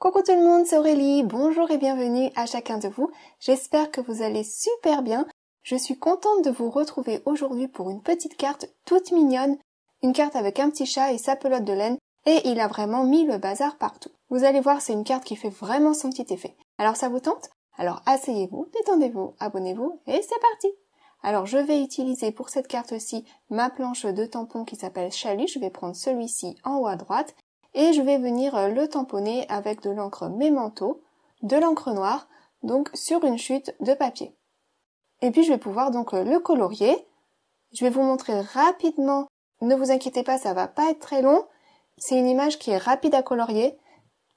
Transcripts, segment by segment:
Coucou tout le monde, c'est Aurélie, bonjour et bienvenue à chacun de vous. J'espère que vous allez super bien. Je suis contente de vous retrouver aujourd'hui pour une petite carte toute mignonne, une carte avec un petit chat et sa pelote de laine, et il a vraiment mis le bazar partout. Vous allez voir, c'est une carte qui fait vraiment son petit effet. Alors ça vous tente? Alors asseyez-vous, détendez-vous, abonnez-vous et c'est parti! Alors je vais utiliser pour cette carte-ci ma planche de tampon qui s'appelle Chalut, je vais prendre celui-ci en haut à droite. Et je vais venir le tamponner avec de l'encre Memento, de l'encre noire, donc sur une chute de papier. Et puis je vais pouvoir donc le colorier. Je vais vous montrer rapidement, ne vous inquiétez pas, ça va pas être très long. C'est une image qui est rapide à colorier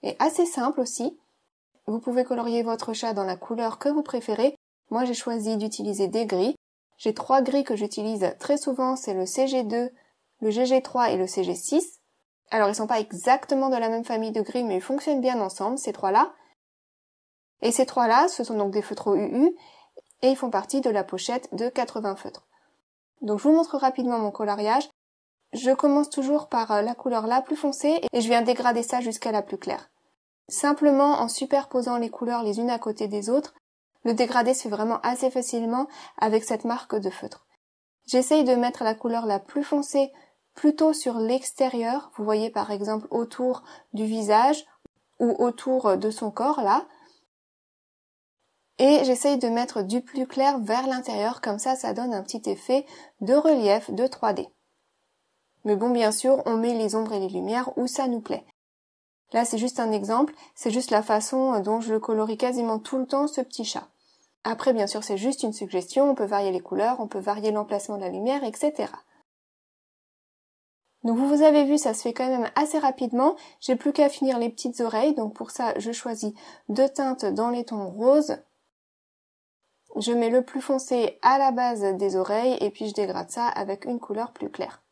et assez simple aussi. Vous pouvez colorier votre chat dans la couleur que vous préférez. Moi j'ai choisi d'utiliser des gris. J'ai 3 gris que j'utilise très souvent, c'est le CG2, le GG3 et le CG6. Alors, ils sont pas exactement de la même famille de gris, mais ils fonctionnent bien ensemble, ces trois-là. Et ces trois-là, ce sont donc des feutres UU, et ils font partie de la pochette de 80 feutres. Donc, je vous montre rapidement mon coloriage. Je commence toujours par la couleur la plus foncée, et je viens dégrader ça jusqu'à la plus claire. Simplement, en superposant les couleurs les unes à côté des autres, le dégradé se fait vraiment assez facilement avec cette marque de feutre. J'essaye de mettre la couleur la plus foncée plutôt sur l'extérieur, vous voyez par exemple autour du visage ou autour de son corps là. Et j'essaye de mettre du plus clair vers l'intérieur, comme ça donne un petit effet de relief de 3D. Mais bon, bien sûr, on met les ombres et les lumières où ça nous plaît. Là, c'est juste un exemple, c'est juste la façon dont je le colorie quasiment tout le temps, ce petit chat. Après, bien sûr, c'est juste une suggestion, on peut varier les couleurs, on peut varier l'emplacement de la lumière, etc. Donc vous avez vu, ça se fait quand même assez rapidement. J'ai plus qu'à finir les petites oreilles. Donc pour ça, je choisis 2 teintes dans les tons roses. Je mets le plus foncé à la base des oreilles et puis je dégrade ça avec une couleur plus claire.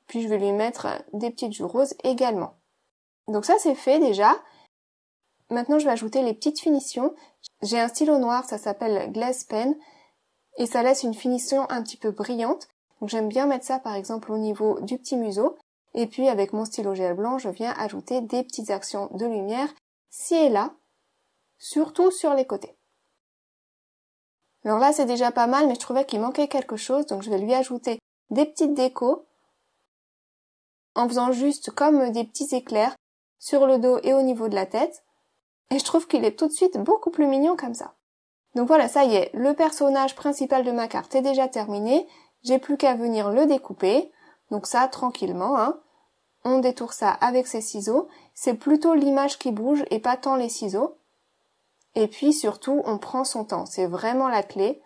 Puis je vais lui mettre des petites joues roses également. Donc ça c'est fait déjà. Maintenant je vais ajouter les petites finitions. J'ai un stylo noir, ça s'appelle Glaze Pen et ça laisse une finition un petit peu brillante. Donc j'aime bien mettre ça par exemple au niveau du petit museau. Et puis avec mon stylo gel blanc, je viens ajouter des petites actions de lumière ci et là, surtout sur les côtés. Alors là c'est déjà pas mal, mais je trouvais qu'il manquait quelque chose, donc je vais lui ajouter des petites décos en faisant juste comme des petits éclairs sur le dos et au niveau de la tête. Et je trouve qu'il est tout de suite beaucoup plus mignon comme ça. Donc voilà, ça y est, le personnage principal de ma carte est déjà terminé. J'ai plus qu'à venir le découper, donc ça tranquillement, hein. On détourne ça avec ses ciseaux, c'est plutôt l'image qui bouge et pas tant les ciseaux. Et puis surtout, on prend son temps, c'est vraiment la clé.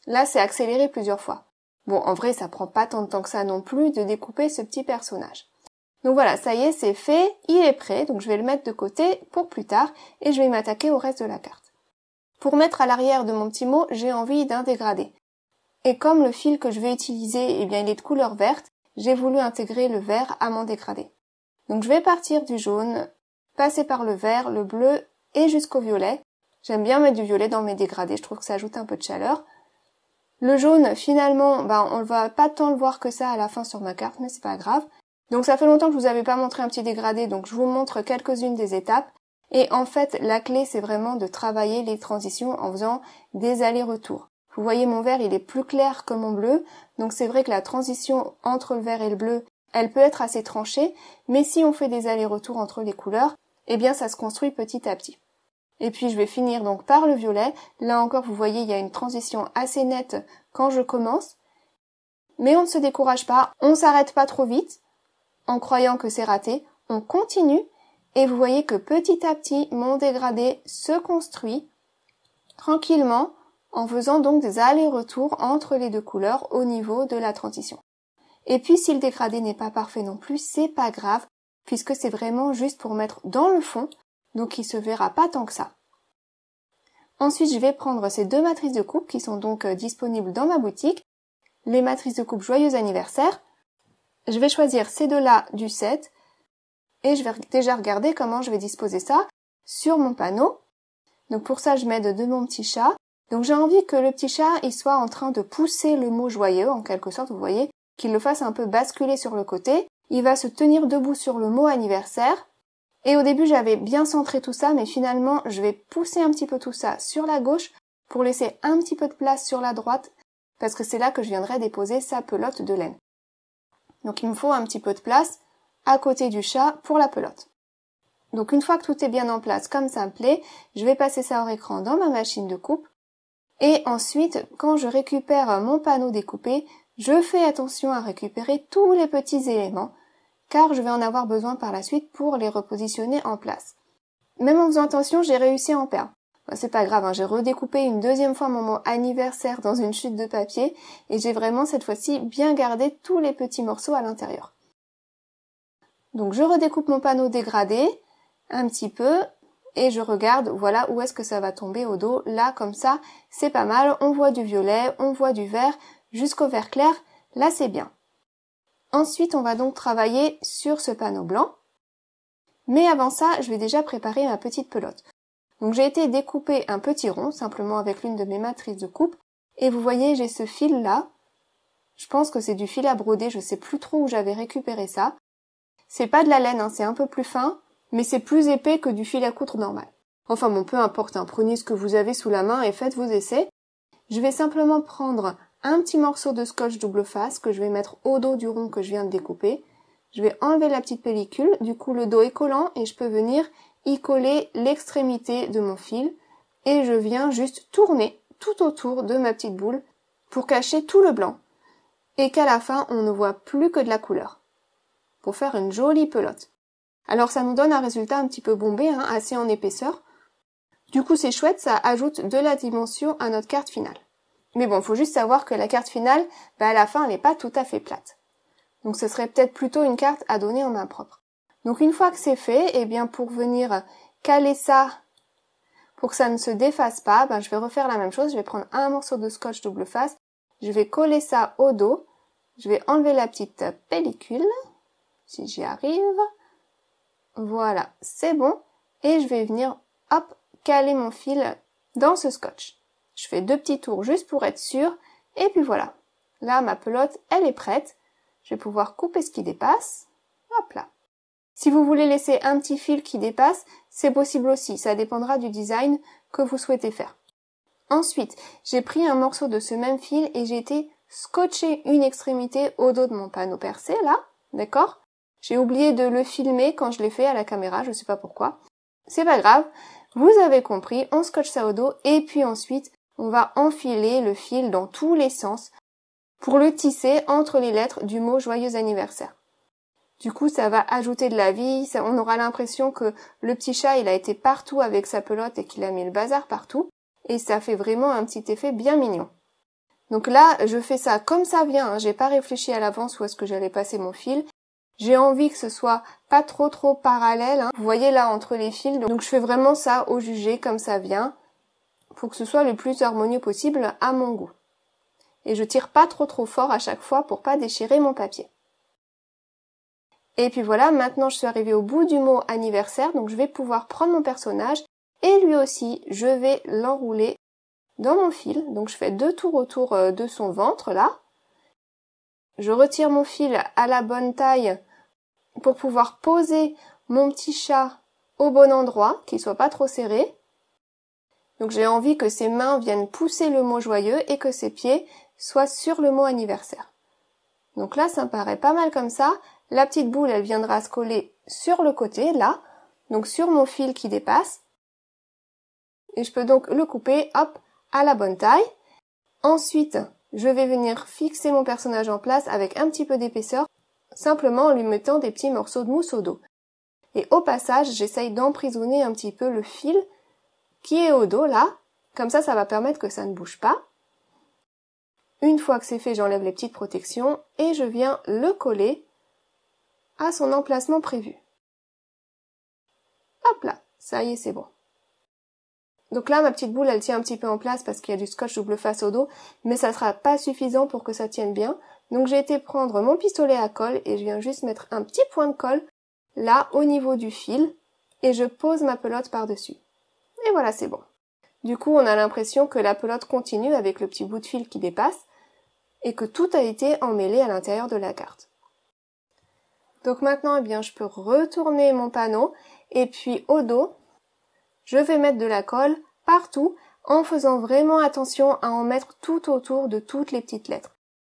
Là, c'est accéléré plusieurs fois. Bon, en vrai, ça prend pas tant de temps que ça non plus de découper ce petit personnage. Donc voilà, ça y est, c'est fait, il est prêt, donc je vais le mettre de côté pour plus tard et je vais m'attaquer au reste de la carte. Pour mettre à l'arrière de mon petit mot, j'ai envie d'un dégradé. Et comme le fil que je vais utiliser, eh bien, il est de couleur verte, j'ai voulu intégrer le vert à mon dégradé. Donc je vais partir du jaune, passer par le vert, le bleu et jusqu'au violet. J'aime bien mettre du violet dans mes dégradés, je trouve que ça ajoute un peu de chaleur. Le jaune, finalement, on ne va pas tant le voir que ça à la fin sur ma carte, mais c'est pas grave. Donc ça fait longtemps que je vous avais pas montré un petit dégradé, donc je vous montre quelques-unes des étapes. Et en fait, la clé, c'est vraiment de travailler les transitions en faisant des allers-retours. Vous voyez, mon vert, il est plus clair que mon bleu, donc c'est vrai que la transition entre le vert et le bleu, elle peut être assez tranchée, mais si on fait des allers-retours entre les couleurs, eh bien ça se construit petit à petit. Et puis je vais finir donc par le violet. Là encore, vous voyez, il y a une transition assez nette quand je commence, mais on ne se décourage pas, on s'arrête pas trop vite, en croyant que c'est raté, on continue, et vous voyez que petit à petit, mon dégradé se construit tranquillement, en faisant donc des allers-retours entre les deux couleurs au niveau de la transition. Et puis si le dégradé n'est pas parfait non plus, c'est pas grave, puisque c'est vraiment juste pour mettre dans le fond, donc il se verra pas tant que ça. Ensuite, je vais prendre ces 2 matrices de coupe qui sont donc disponibles dans ma boutique, les matrices de coupe Joyeux anniversaire. Je vais choisir ces 2-là du set, et je vais déjà regarder comment je vais disposer ça sur mon panneau. Donc pour ça, je m'aide de mon petit chat. Donc j'ai envie que le petit chat, il soit en train de pousser le mot joyeux, en quelque sorte, vous voyez, qu'il le fasse un peu basculer sur le côté. Il va se tenir debout sur le mot anniversaire, Et au début, j'avais bien centré tout ça, mais finalement, je vais pousser un petit peu tout ça sur la gauche pour laisser un petit peu de place sur la droite, parce que c'est là que je viendrai déposer sa pelote de laine. Donc il me faut un petit peu de place à côté du chat pour la pelote. Donc une fois que tout est bien en place comme ça me plaît, je vais passer ça hors écran dans ma machine de coupe. Et ensuite, quand je récupère mon panneau découpé, je fais attention à récupérer tous les petits éléments, car je vais en avoir besoin par la suite pour les repositionner en place. Même en faisant attention, j'ai réussi à en perdre. C'est pas grave, hein, j'ai redécoupé une deuxième fois mon anniversaire dans une chute de papier et j'ai vraiment cette fois-ci bien gardé tous les petits morceaux à l'intérieur. Donc je redécoupe mon panneau dégradé un petit peu et je regarde, voilà où est-ce que ça va tomber au dos. Là, comme ça, c'est pas mal, on voit du violet, on voit du vert, jusqu'au vert clair, là c'est bien. Ensuite, on va donc travailler sur ce panneau blanc. Mais avant ça, je vais déjà préparer ma petite pelote. Donc j'ai été découper un petit rond, simplement avec l'une de mes matrices de coupe. Et vous voyez, j'ai ce fil là. Je pense que c'est du fil à broder, je sais plus trop où j'avais récupéré ça. C'est pas de la laine, hein, c'est un peu plus fin, mais c'est plus épais que du fil à coudre normal. Enfin bon, peu importe, hein, prenez ce que vous avez sous la main et faites vos essais. Je vais simplement prendre un petit morceau de scotch double face que je vais mettre au dos du rond que je viens de découper. Je vais enlever la petite pellicule, du coup le dos est collant et je peux venir y coller l'extrémité de mon fil et je viens juste tourner tout autour de ma petite boule pour cacher tout le blanc et qu'à la fin on ne voit plus que de la couleur pour faire une jolie pelote. Alors ça nous donne un résultat un petit peu bombé, hein, assez en épaisseur. Du coup c'est chouette, ça ajoute de la dimension à notre carte finale. Mais bon, faut juste savoir que la carte finale, à la fin elle n'est pas tout à fait plate. Donc ce serait peut-être plutôt une carte à donner en main propre. Donc une fois que c'est fait, eh bien pour venir caler ça, pour que ça ne se défasse pas, je vais refaire la même chose. Je vais prendre un morceau de scotch double face, je vais coller ça au dos, je vais enlever la petite pellicule, si j'y arrive. Voilà, c'est bon. Et je vais venir, hop, caler mon fil dans ce scotch. Je fais 2 petits tours juste pour être sûr. Et puis voilà. Là, ma pelote, elle est prête. Je vais pouvoir couper ce qui dépasse. Hop là. Si vous voulez laisser un petit fil qui dépasse, c'est possible aussi. Ça dépendra du design que vous souhaitez faire. Ensuite, j'ai pris un morceau de ce même fil et j'ai été scotcher une extrémité au dos de mon panneau percé, là. D'accord ? J'ai oublié de le filmer quand je l'ai fait à la caméra, je sais pas pourquoi. C'est pas grave. Vous avez compris, on scotche ça au dos et puis ensuite, on va enfiler le fil dans tous les sens pour le tisser entre les lettres du mot joyeux anniversaire. Du coup, ça va ajouter de la vie, on aura l'impression que le petit chat, il a été partout avec sa pelote et qu'il a mis le bazar partout. Et ça fait vraiment un petit effet bien mignon. Donc là, je fais ça comme ça vient, hein. J'ai pas réfléchi à l'avance où est-ce que j'allais passer mon fil. J'ai envie que ce soit pas trop parallèle, hein. Vous voyez là entre les fils, donc je fais vraiment ça au jugé comme ça vient, pour que ce soit le plus harmonieux possible à mon goût. Et je tire pas trop fort à chaque fois pour pas déchirer mon papier. Et puis voilà, maintenant je suis arrivée au bout du mot anniversaire, donc je vais pouvoir prendre mon personnage et lui aussi, je vais l'enrouler dans mon fil. Donc je fais 2 tours autour de son ventre là. Je retire mon fil à la bonne taille pour pouvoir poser mon petit chat au bon endroit, qu'il soit pas trop serré. Donc j'ai envie que ses mains viennent pousser le mot joyeux et que ses pieds soient sur le mot anniversaire. Donc là, ça me paraît pas mal comme ça. La petite boule, elle viendra se coller sur le côté, là, donc sur mon fil qui dépasse. Et je peux donc le couper, hop, à la bonne taille. Ensuite, je vais venir fixer mon personnage en place avec un petit peu d'épaisseur, simplement en lui mettant des petits morceaux de mousse au dos. Et au passage, j'essaye d'emprisonner un petit peu le fil qui est au dos, là. Comme ça, ça va permettre que ça ne bouge pas. Une fois que c'est fait, j'enlève les petites protections et je viens le coller à son emplacement prévu. Hop là, ça y est, c'est bon. Donc là, ma petite boule, elle tient un petit peu en place parce qu'il y a du scotch double face au dos, mais ça ne sera pas suffisant pour que ça tienne bien. Donc j'ai été prendre mon pistolet à colle et je viens juste mettre un petit point de colle là au niveau du fil et je pose ma pelote par-dessus. Et voilà, c'est bon. Du coup, on a l'impression que la pelote continue avec le petit bout de fil qui dépasse et que tout a été emmêlé à l'intérieur de la carte. Donc maintenant, eh bien, je peux retourner mon panneau Et puis au dos, je vais mettre de la colle partout en faisant vraiment attention à en mettre tout autour de toutes les petites lettres.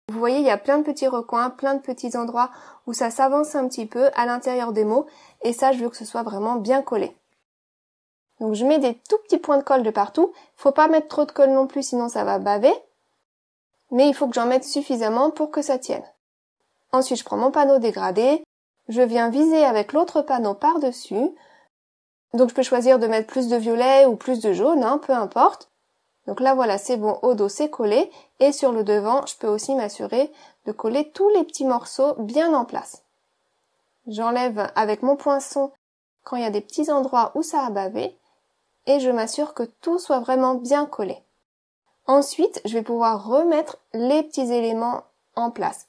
Vous voyez, il y a plein de petits recoins, plein de petits endroits où ça s'avance un petit peu à l'intérieur des mots et ça, je veux que ce soit vraiment bien collé. Donc je mets des tout petits points de colle de partout. Faut pas mettre trop de colle non plus, sinon ça va baver. Mais il faut que j'en mette suffisamment pour que ça tienne. Ensuite, je prends mon panneau dégradé. Je viens viser avec l'autre panneau par-dessus. Donc je peux choisir de mettre plus de violet ou plus de jaune, hein, peu importe. Donc là voilà, c'est bon, au dos c'est collé. Et sur le devant, je peux aussi m'assurer de coller tous les petits morceaux bien en place. J'enlève avec mon poinçon quand il y a des petits endroits où ça a bavé. Et je m'assure que tout soit vraiment bien collé. Ensuite, je vais pouvoir remettre les petits éléments en place.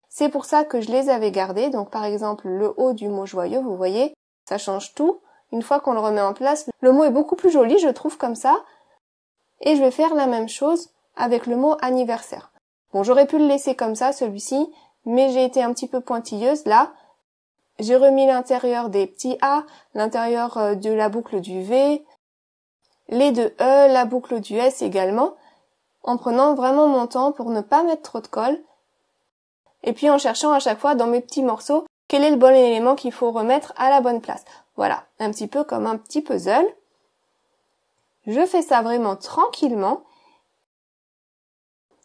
C'est pour ça que je les avais gardés. Donc par exemple, le haut du mot joyeux, vous voyez, ça change tout. Une fois qu'on le remet en place, le mot est beaucoup plus joli, je trouve, comme ça. Et je vais faire la même chose avec le mot anniversaire. Bon, j'aurais pu le laisser comme ça, celui-ci, mais j'ai été un petit peu pointilleuse là. J'ai remis l'intérieur des petits A, l'intérieur de la boucle du V, les deux E, la boucle du S également, en prenant vraiment mon temps pour ne pas mettre trop de colle, et puis en cherchant à chaque fois dans mes petits morceaux quel est le bon élément qu'il faut remettre à la bonne place. Voilà, un petit peu comme un petit puzzle. Je fais ça vraiment tranquillement.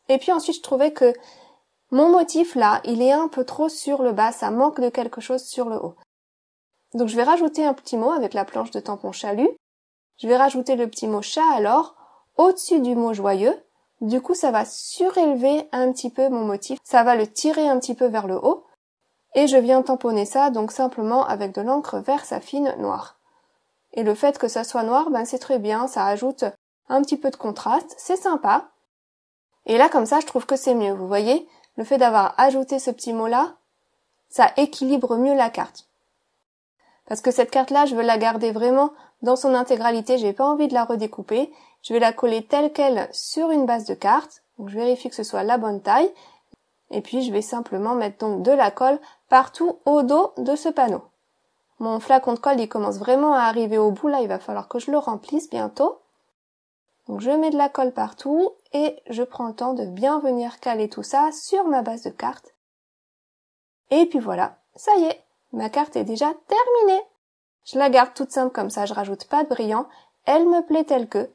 Et puis ensuite, je trouvais que mon motif là, il est un peu trop sur le bas, ça manque de quelque chose sur le haut. Donc je vais rajouter un petit mot avec la planche de tampon chalut. Je vais rajouter le petit mot chat alors au-dessus du mot joyeux. Du coup, ça va surélever un petit peu mon motif. Ça va le tirer un petit peu vers le haut. Et je viens tamponner ça donc simplement avec de l'encre vert saphine noire. Et le fait que ça soit noir, ben c'est très bien, ça ajoute un petit peu de contraste, c'est sympa. Et là, comme ça, je trouve que c'est mieux, vous voyez. Le fait d'avoir ajouté ce petit mot-là, ça équilibre mieux la carte. Parce que cette carte-là, je veux la garder vraiment dans son intégralité, j'ai pas envie de la redécouper. Je vais la coller telle qu'elle sur une base de carte. Donc je vérifie que ce soit la bonne taille. Et puis je vais simplement mettre donc de la colle partout au dos de ce panneau. Mon flacon de colle, il commence vraiment à arriver au bout, là il va falloir que je le remplisse bientôt. Donc je mets de la colle partout et je prends le temps de bien venir caler tout ça sur ma base de carte. Et puis voilà, ça y est, ma carte est déjà terminée. Je la garde toute simple comme ça, je rajoute pas de brillant, elle me plaît telle que.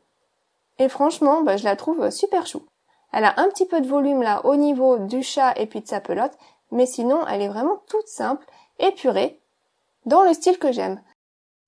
Et franchement, je la trouve super chou. Elle a un petit peu de volume là au niveau du chat et puis de sa pelote, mais sinon elle est vraiment toute simple, épurée, dans le style que j'aime.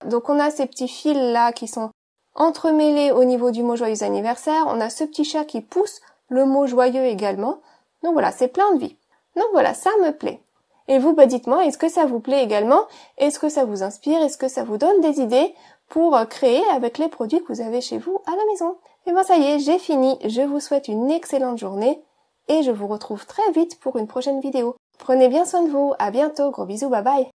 Donc on a ces petits fils là qui sont entremêlés au niveau du mot joyeux anniversaire, on a ce petit chat qui pousse le mot joyeux également. Donc voilà, c'est plein de vie. Donc voilà, ça me plaît. Et vous, dites-moi, est-ce que ça vous plaît également? Est-ce que ça vous inspire? Est-ce que ça vous donne des idées pour créer avec les produits que vous avez chez vous à la maison? Et ça y est, j'ai fini. Je vous souhaite une excellente journée et je vous retrouve très vite pour une prochaine vidéo. Prenez bien soin de vous. À bientôt. Gros bisous. Bye bye.